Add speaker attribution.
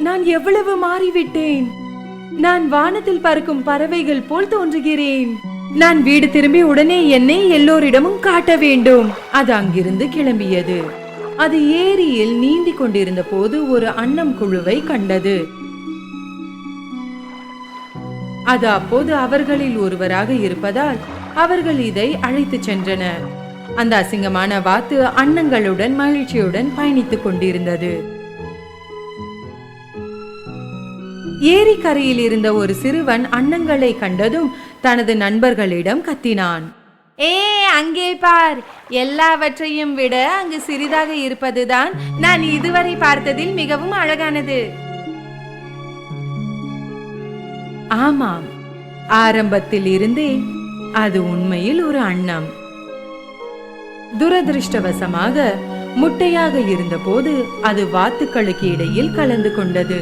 Speaker 1: நான் எவ்வளவு மாறிவிட்டேன். நான் வானத்தில் பறக்கும் பறவைகள் போல் தோன்றுகிறேன். நான் வீடு திரும்பி உடனே என்னை எல்லோரிடமும் காட்ட வேண்டும். அது அங்கிருந்து கிளம்பியது. அது ஏரியில் நீந்தி கொண்டிருந்த போது ஒரு அன்னம் குழுவை கண்டது. அது அப்போது அவர்களில் ஒருவராக இருப்பதால் அவர்கள் இதை அழைத்து சென்றனர். அந்த அசிங்கமான வாத்து அன்னங்களுடன் மகிழ்ச்சியுடன் பயணித்துக் கொண்டிருந்தது. ஏரிக்கரையில் இருந்த ஒரு சிறுவன் அன்னங்களை கண்டதும் தனது நண்பர்களிடம் கத்தினான். அங்கே பார், எல்லாவற்றையும் விட அங்கு சிறிதாக இருப்பதுதான் நான் இதுவரை பார்த்ததில் மிகவும் அழகானது. ஆமாம், ஆரம்பத்தில் இருந்தே அது உண்மையில் ஒரு அன்னம். துரதிருஷ்டவசமாக முட்டையாக இருந்தபோது அது வாத்துக்களுக்கு இடையில் கலந்து கொண்டது.